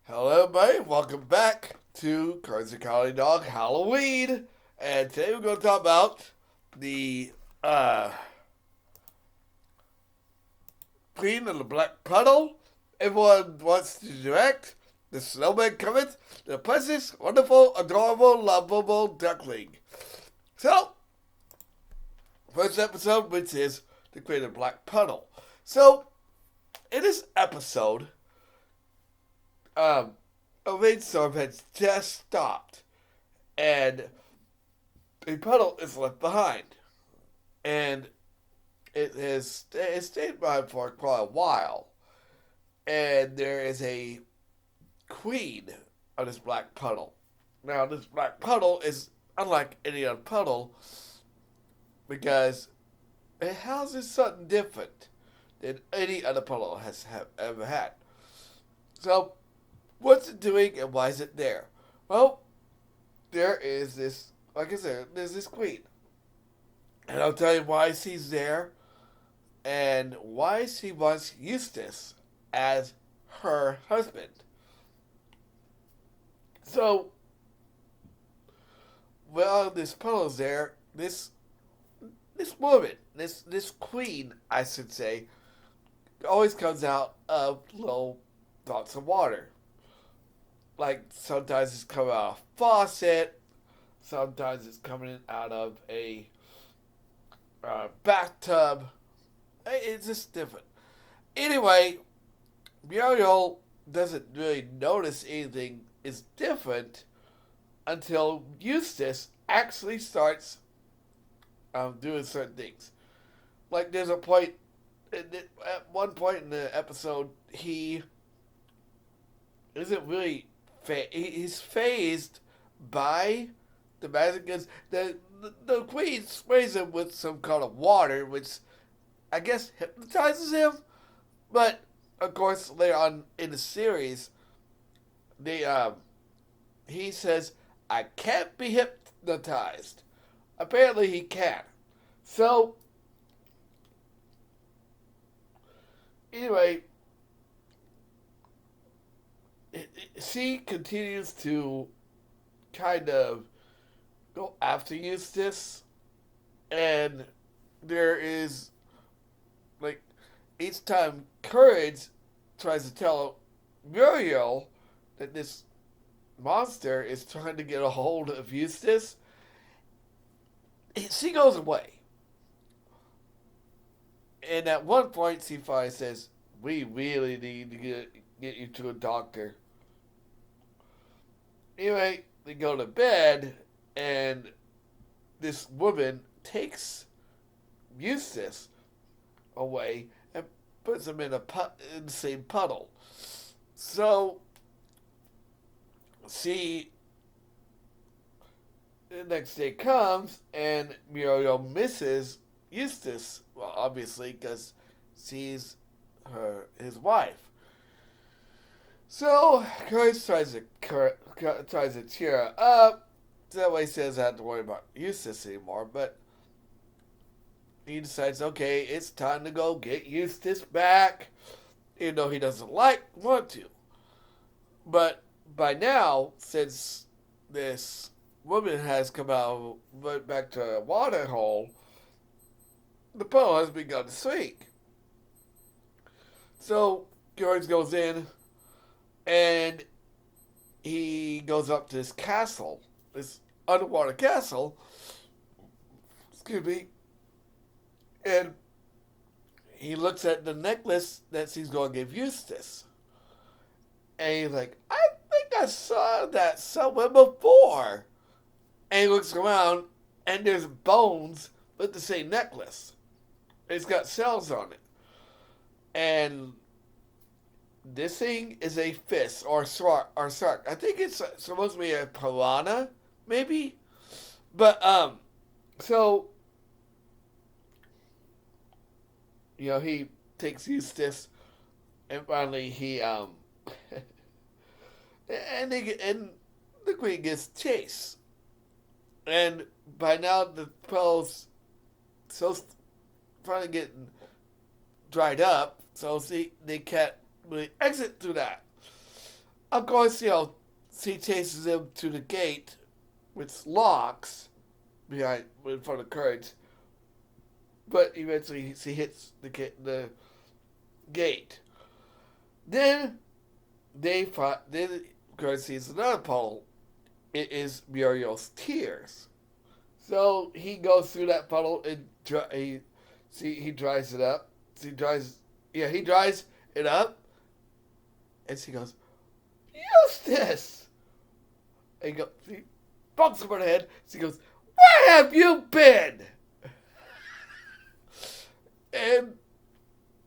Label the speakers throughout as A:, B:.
A: Hello, everybody. Welcome back to Crazy Collie Dog Halloween. And today we're going to talk about the Queen of the Black Puddle. Everyone wants to direct. The Snowman Cometh. The precious, wonderful, adorable, lovable duckling. So, first episode, which is the Queen of the Black Puddle. So, in this episode, a rainstorm has just stopped, and a puddle is left behind, and it stayed behind for quite a while, and there is a queen of this black puddle. Now, this black puddle is unlike any other puddle because it houses something different than any other puddle has ever had. So, what's it doing and why is it there? Well, there is this, like I said, there's this queen. And I'll tell you why she's there and why she wants Eustace as her husband. So, while this puddle's there, this woman, this queen, I should say, always comes out of little drops of water. Like sometimes it's coming out of a faucet, sometimes it's coming out of a bathtub. It's just different. Anyway, Muriel doesn't really notice anything is different until Eustace actually starts doing certain things. Like there's a point, at one point in the episode, he isn't really he's phased by the magic because the queen sprays him with some kind of water, which I guess hypnotizes him. But of course, later on in the series, they he says, "I can't be hypnotized." Apparently, he can. So anyway, she continues to kind of go after Eustace, and there is like each time Courage tries to tell Muriel that this monster is trying to get a hold of Eustace, she goes away. And at one point, she finally says, "We really need to get you to a doctor." Anyway, they go to bed, and this woman takes Eustace away and puts him in in the same puddle. So, the next day comes, and Muriel misses Eustace. Well, obviously, because she's his wife. So, Courage tries to cheer her up. That way, he says I have to worry about Eustace anymore. But he decides, okay, it's time to go get Eustace back, even though he doesn't want to. But by now, since this woman has come out, went back to a water hole, the puddle has begun to sink. So George goes in, and he goes up to this castle, this underwater castle, excuse me, and he looks at the necklace that she's going to give Eustace. And he's like, "I think I saw that somewhere before." And he looks around, and there's bones with the same necklace. It's got shells on it. And this thing is a fish or shark. I think it's supposed to be a piranha, maybe. But so he takes Eustace, and finally he and the queen gets chased, and by now the pearls so finally getting dried up, so see they can't really exit through that. of course, he chases him to the gate, which locks in front of Courage. But eventually he hits the gate. Then Courage sees another puddle. It is Muriel's tears. So he goes through that puddle and he dries it up. He dries it up, and she goes, Eustace! And he bumps him on the head. She goes, where have you been? And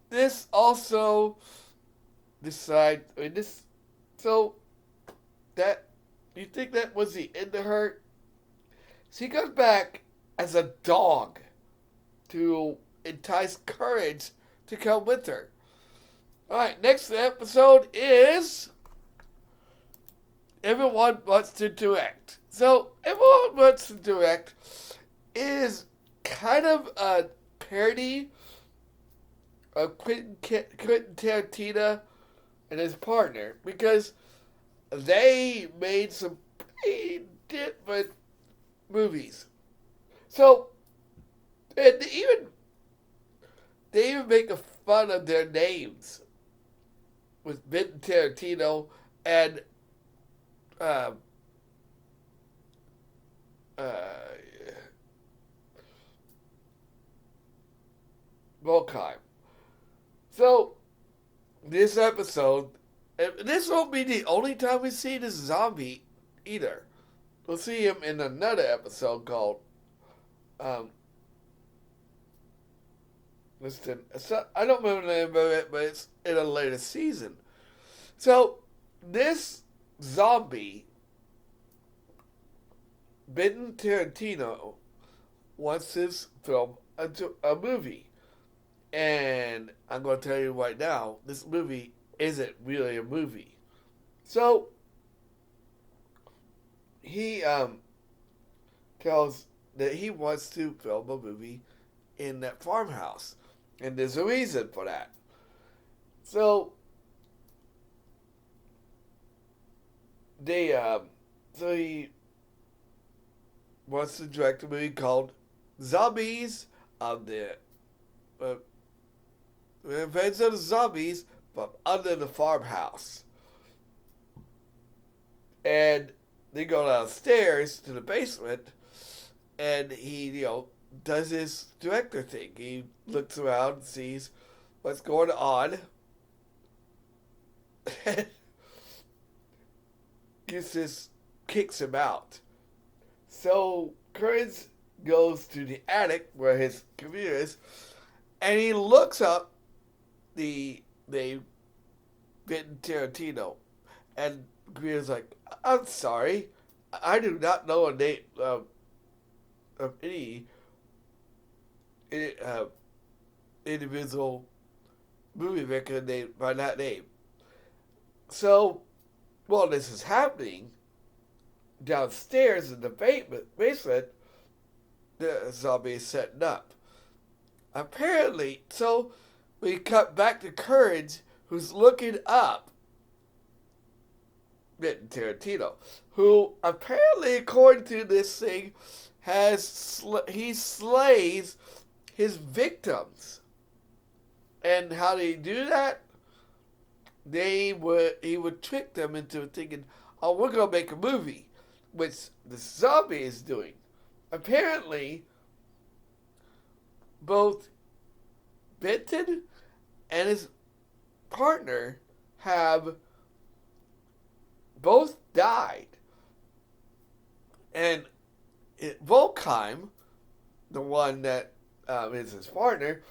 A: this also so that, you think that was the end of her? She comes back as a dog to entice Courage to come with her. Alright, next episode is Everyone Wants to Direct. So, Everyone Wants to Direct is kind of a parody of Quentin Tarantino and his partner, because they made some pretty different movies. So, and they even make fun of their names with Quentin Tarantino and Volkheim. So, this episode, and this won't be the only time we see this zombie either. We'll see him in another episode called, I don't remember the name of it, but it's in a later season. So, this zombie, Quentin Tarantino, wants to film a movie. And I'm going to tell you right now, this movie isn't really a movie. So, he tells that he wants to film a movie in that farmhouse. And there's a reason for that. So, he wants to direct a movie called Zombies of the Revenge of the Zombies from Under the Farmhouse. And they go downstairs to the basement, and he, does his director thing. He looks around and sees what's going on. And kicks him out. So Courage goes to the attic where his computer is, and he looks up the Quentin Tarantino, and Greer's like, I'm sorry, I do not know a name of any individual movie maker named by that name. So, while this is happening, downstairs in the basement, the zombie is setting up. Apparently, so we cut back to Courage, who's looking up Quentin Tarantino, who apparently, according to this thing, he slays his victims. And how do you do that? He would trick them into thinking, oh, we're going to make a movie, which the zombie is doing. Apparently, both Benton and his partner have both died. And Volkheim, the one that is his partner,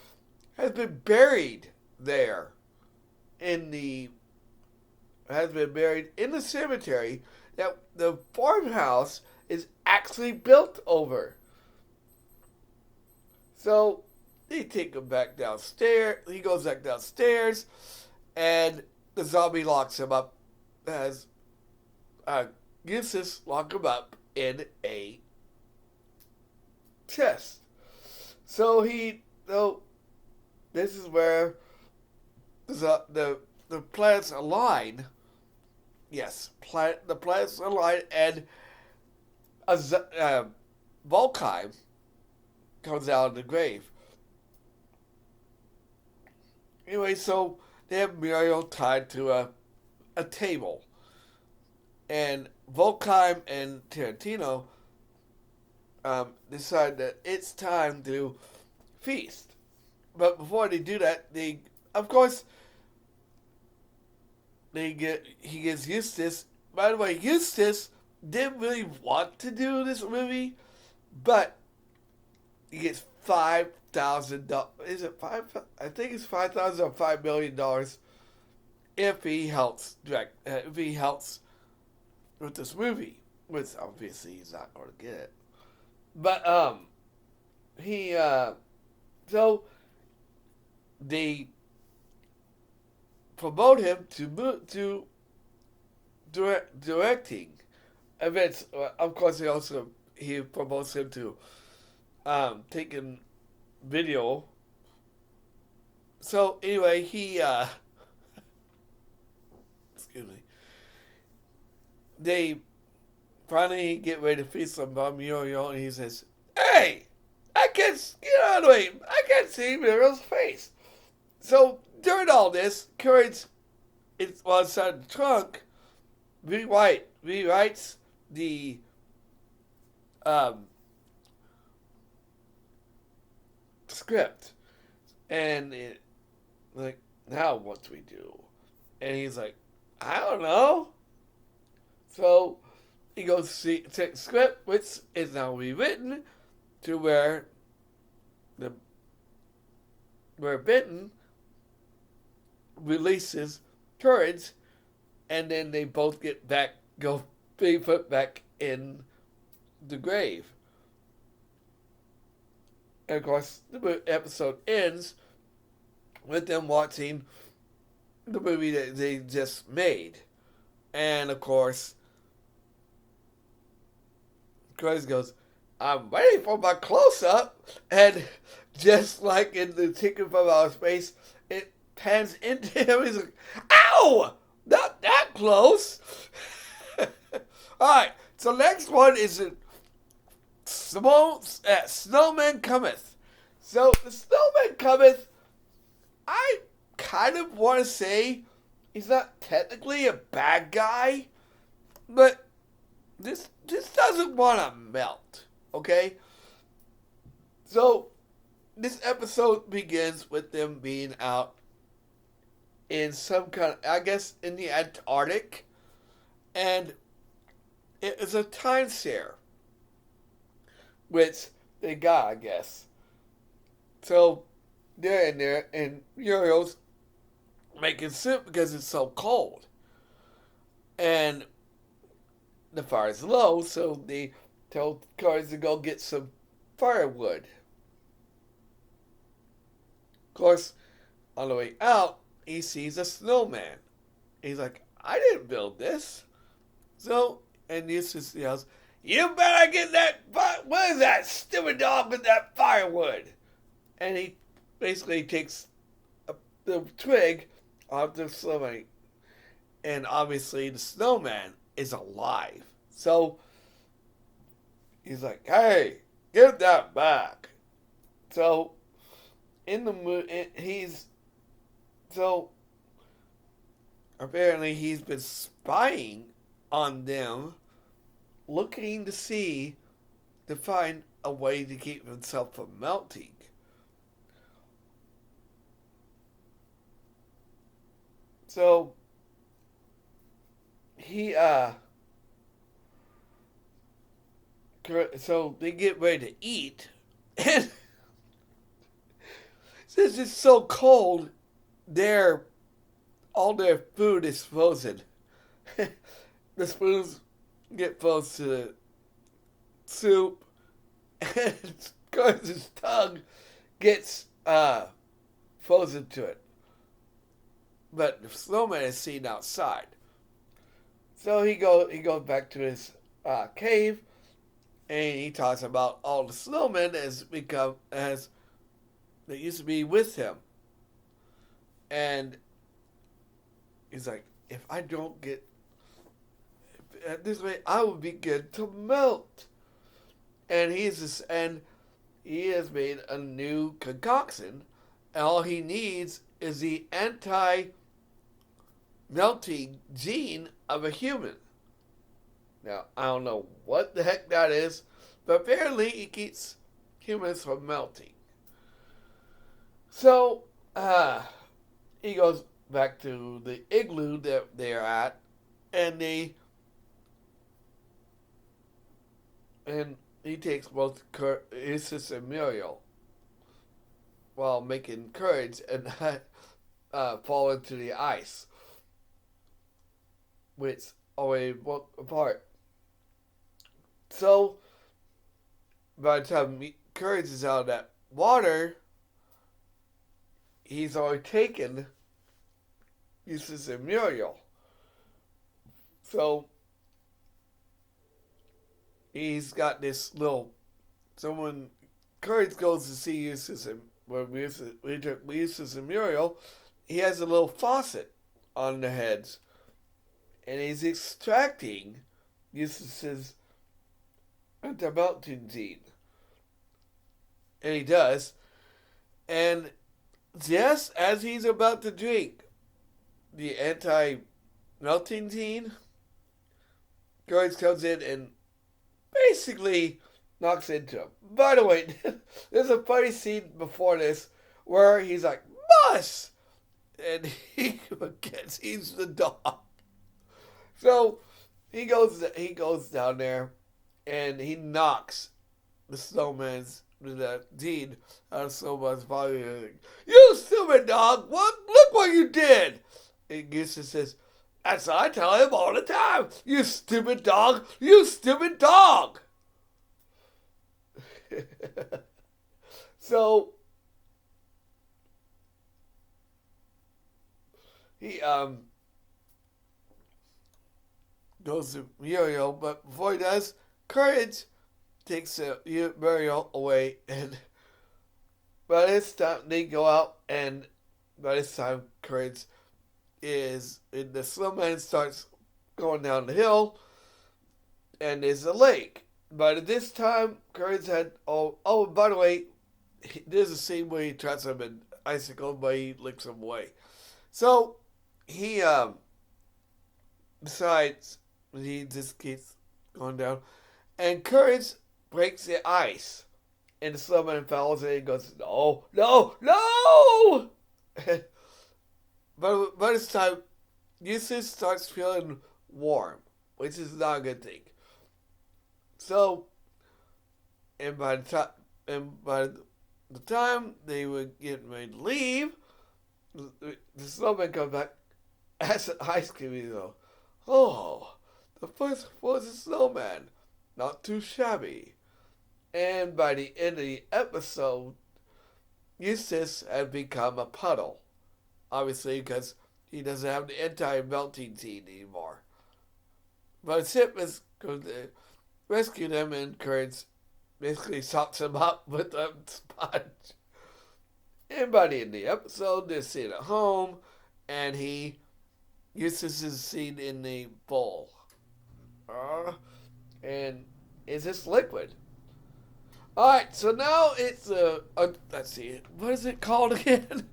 A: has been buried there has been buried in the cemetery that the farmhouse is actually built over. So they take him back downstairs. He goes back downstairs, and the zombie locks him up. Eustace lock him up in a chest. So this is where the planets align, Yes, the planets align, and a Volkheim comes out of the grave. Anyway, so they have Muriel tied to a table, and Volkheim and Tarantino decide that it's time to feast. But before they do that, of course, he gets Eustace. By the way, Eustace didn't really want to do this movie, but he gets $5,000. Is it five? I think it's $5,000 or $5 million if he helps direct. If he helps with this movie, which obviously he's not going to get it. But he so they promote him to directing events. Of course, he promotes him to taking video. So anyway, he excuse me. They finally get ready to feast on Muriel, and he says, "Hey, I can't get out of the way. I can't see Muriel's face." So during all this, Courage is inside the trunk. Rewrites the script, and like, now what do we do? And he's like, I don't know. So he goes to see the script, which is now rewritten to where Benton releases Courage, and then they both be put back in the grave. And of course, the episode ends with them watching the movie that they just made. And of course, Courage goes, I'm waiting for my close-up. And just like in the Ticket from Outer Space, it pans into him. He's like, ow! Not that close. Alright, so next one is Snowman Cometh. So the Snowman Cometh, I kind of want to say he's not technically a bad guy, but this doesn't want to melt, okay? So this episode begins with them being out in some kind of, I guess, in the Antarctic, and it is a time share, which they got, I guess. So they're in there, and Muriel's making soup because it's so cold, and the fire's low, so they tell Courage to go get some firewood. Of course, on the way out, he sees a snowman. He's like, I didn't build this. So, and Eustace yells, you better get that, what is that stupid dog with that firewood? And he basically takes the twig off the snowman. And obviously the snowman is alive. So, he's like, hey, give that back. So, in the movie, apparently he's been spying on them, looking to find a way to keep himself from melting. So, so they get ready to eat, and since it's so cold, all their food is frozen. The spoons get frozen to the soup, and Corage's tongue gets frozen to it. But the snowman is seen outside. So he goes back to his cave, and he talks about all the snowmen that used to be with him. And he's like, if I don't get this way I will begin to melt. And he has made a new concoction, and all he needs is the anti-melting gene of a human. Now, I don't know what the heck that is, but apparently it keeps humans from melting. So, he goes back to the igloo that they're at, and he takes both Isis and Muriel while making courage and fall into the ice, which already broke apart. So, by the time Courage is out of that water, he's already taken Eustace and Muriel. So, he's got this little... So when Courage goes to see Eustace and Muriel, he has a little faucet on the heads. And he's extracting Eustace's anti-melting gene. And he does. And just as he's about to drink the anti-melting gene, Courage comes in and basically knocks into him. By the way, there's a funny scene before this where he's like, "Bus!" And he he's the dog. So he goes down there and he knocks the snowman's gene out of Snowman's body. "You stupid dog! Look what you did!" And Eustace says, "That's what I tell him all the time. You stupid dog! You stupid dog!" So he goes to Muriel, but before he does, Courage takes Muriel away, and by this time they go out, and by this time Courage is in the snowman starts going down the hill, and there's a lake. But at this time, Courage had by the way, there's a scene where he traps him in icicle, but he licks him away. So he decides he just keeps going down, and Courage breaks the ice, and the snowman falls, and he goes, "No, no, no!" But by this time, Eustace starts feeling warm, which is not a good thing. So, and by the time they were getting ready to leave, the snowman comes back as an ice cream. You go, "Oh, the first was a snowman, not too shabby." And by the end of the episode, Eustace had become a puddle. Obviously, because he doesn't have the anti-melting gene anymore. But Sip is going to rescue them, and Courage basically sops him up with a sponge. And by the end of the episode, they're sitting at home, and Eustace is seen in the bowl. And it's just liquid. Alright, so now it's let's see, what is it called again?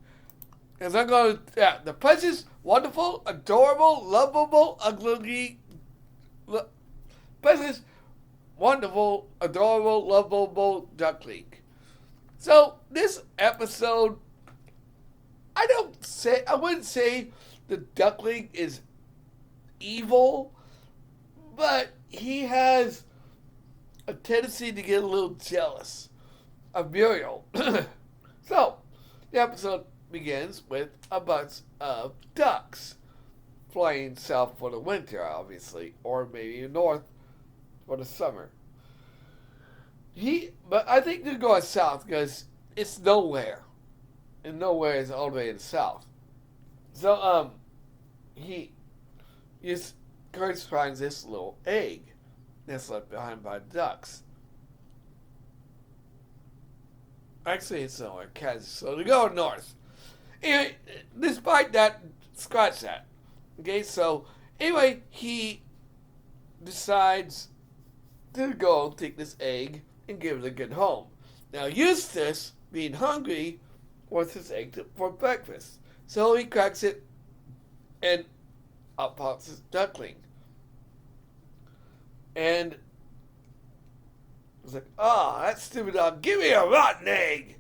A: Because I'm going to, the Precious, Wonderful, Adorable, Lovable, Ugly, Precious, Wonderful, Adorable, Lovable Duckling. So, this episode, I wouldn't say the duckling is evil, but he has a tendency to get a little jealous of Muriel. So, the episode begins with a bunch of ducks flying south for the winter, obviously, or maybe north for the summer. But I think they're going south because it's nowhere, and nowhere is all the way in the south. So Courage finds this little egg that's left behind by ducks. Actually, it's somewhere in Kansas, so they go north. Anyway, despite that, scratch that. Okay, so anyway, decides to go and take this egg and give it a good home. Now Eustace, being hungry, wants his egg for breakfast. So he cracks it and up pops his duckling. And he's like, oh, that stupid dog, give me a rotten egg!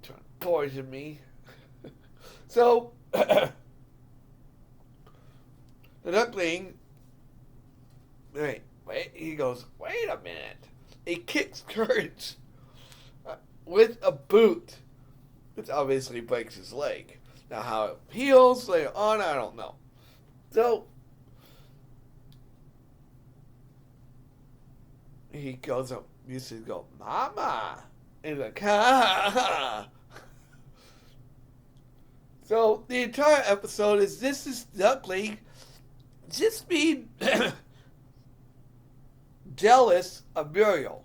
A: Trying to poison me. So, the duckling, he goes, wait a minute. He kicks Courage with a boot, which obviously breaks his leg. Now, how it heals later on, I don't know. So, he goes up, used to go, Mama! And he's like, ha ha ha! So, the entire episode is this is Duckling just being jealous of Muriel.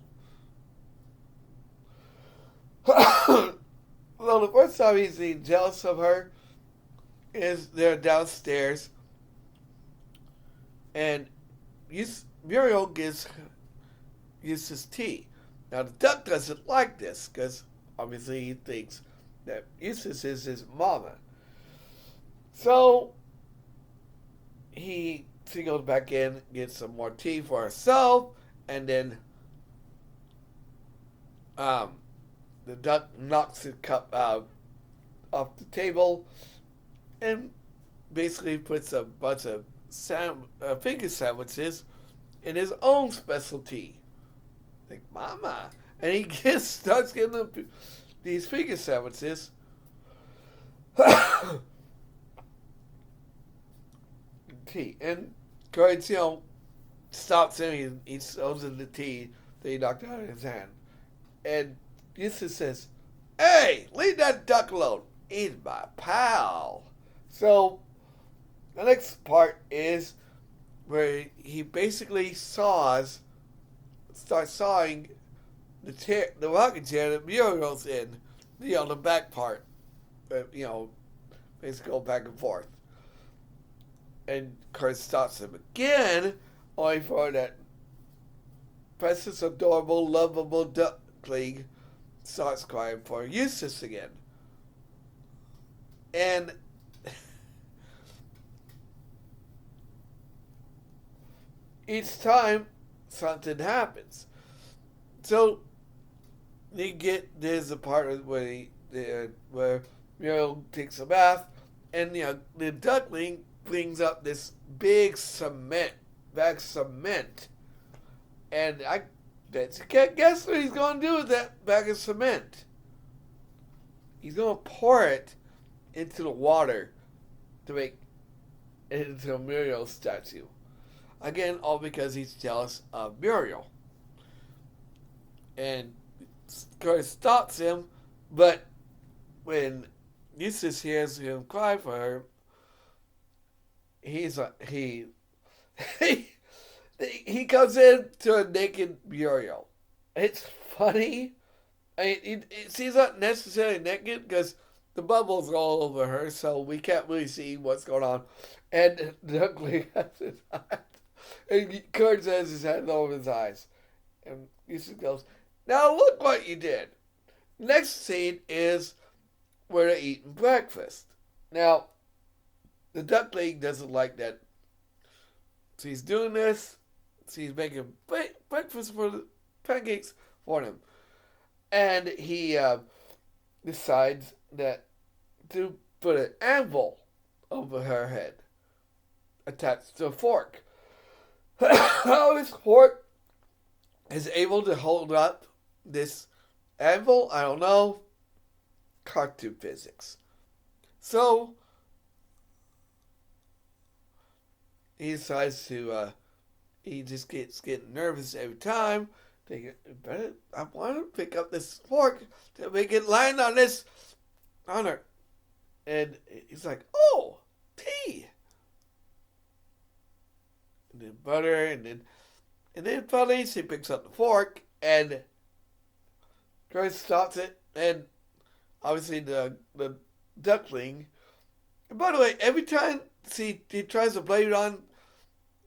A: Well, the first time he's being jealous of her is they're downstairs, and Muriel gives Eustace tea. Now, the duck doesn't like this because obviously he thinks that Eustace is his mama. So she goes back in, gets some more tea for herself, and then the duck knocks the cup off the table and basically puts a bunch of finger sandwiches in his own specialty. Like, Mama. And he starts getting these finger sandwiches. Tea. And Courage, stops him. He throws in the tea that he knocked out of his hand. And Eustace says, hey, leave that duck alone. He's my pal. So, the next part is where he basically starts sawing the rocking chair that Muriel's in. The back part. Basically go back and forth. And Kurt stops him again, only for that precious, adorable, lovable duckling starts crying for Eustace again. And each time something happens. So there's a part where Muriel takes a bath, and the duckling brings up this big bag of cement, and I can't guess what he's going to do with that bag of cement. He's going to pour it into the water to make it into a Muriel statue. Again, all because he's jealous of Muriel. And Kurt stops him, but when Eustace hears him cry for her, he comes in to a naked Muriel. It's funny. She's not necessarily naked because the bubbles are all over her, so we can't really see what's going on. And Duckling has his eyes, and Kurt has his hand over his eyes, and Eustace goes, "Now look what you did." Next scene is where they're eating breakfast. Now, the duckling doesn't like that. So he's doing this. So he's making breakfast for the pancakes for him. And he decides that to put an anvil over her head attached to a fork. How this fork is able to hold up this anvil, I don't know. Cartoon physics. So he decides to, he just gets getting nervous every time. I want to pick up this fork to make it land on her. And he's like, oh, tea. And then butter, and then finally she picks up the fork, and Grace stops it, and obviously the duckling. And by the way, every time he tries to blame it on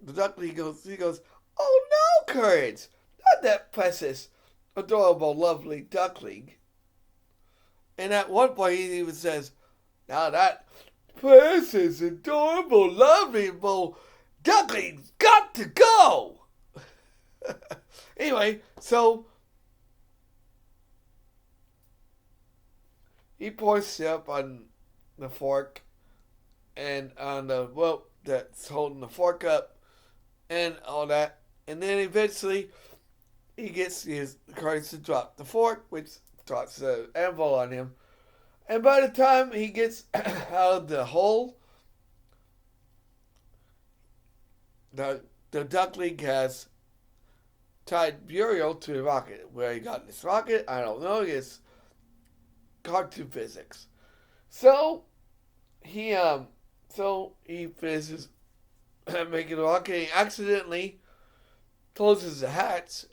A: the duckling, he goes, Oh no, Courage! Not that precious, adorable, lovely duckling. And at one point he even says, now that precious, adorable, lovely duckling's got to go! Anyway, so he pours syrup on the fork and on the rope that's holding the fork up and all that. And then eventually he gets his courage to drop the fork, which drops the anvil on him. And by the time he gets out of the hole, the duckling has tied Muriel to the rocket. Where he got this rocket, I don't know. It's cartoon physics. So he finishes making the rocket. He accidentally closes the hatch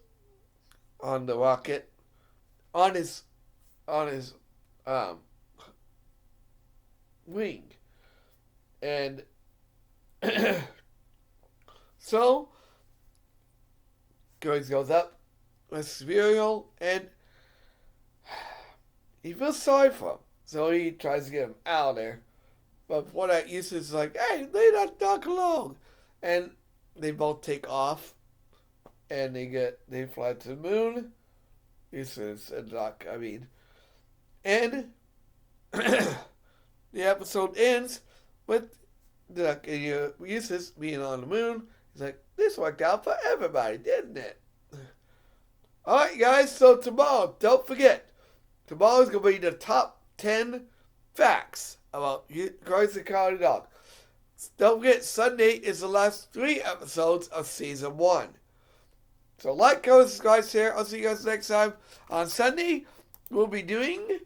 A: on the rocket on his wing, and so goes up with Muriel, and he feels sorry for him. So he tries to get him out of there. But before that, Eustace is like, hey, leave that duck alone. And they both take off. And they fly to the moon. Eustace and Duck, I mean. And the episode ends with Duck and Eustace being on the moon. He's like, this worked out for everybody, didn't it? Alright, guys, so tomorrow, don't forget, tomorrow's going to be the top 10 facts about Courage the Cowardly Dog. Don't forget, Sunday is the last 3 episodes of Season 1. So like, comment, subscribe, share. I'll see you guys next time. On Sunday, we'll be doing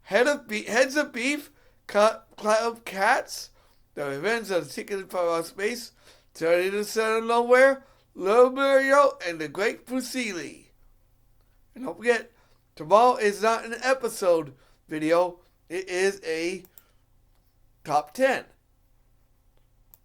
A: Heads of Beef, Club Cats, The Revenge of the Chicken from Outer Space, Turning to the Center of Nowhere, Little Mario, and The Great Fusilli. And don't forget, tomorrow is not an episode video. It is a top 10.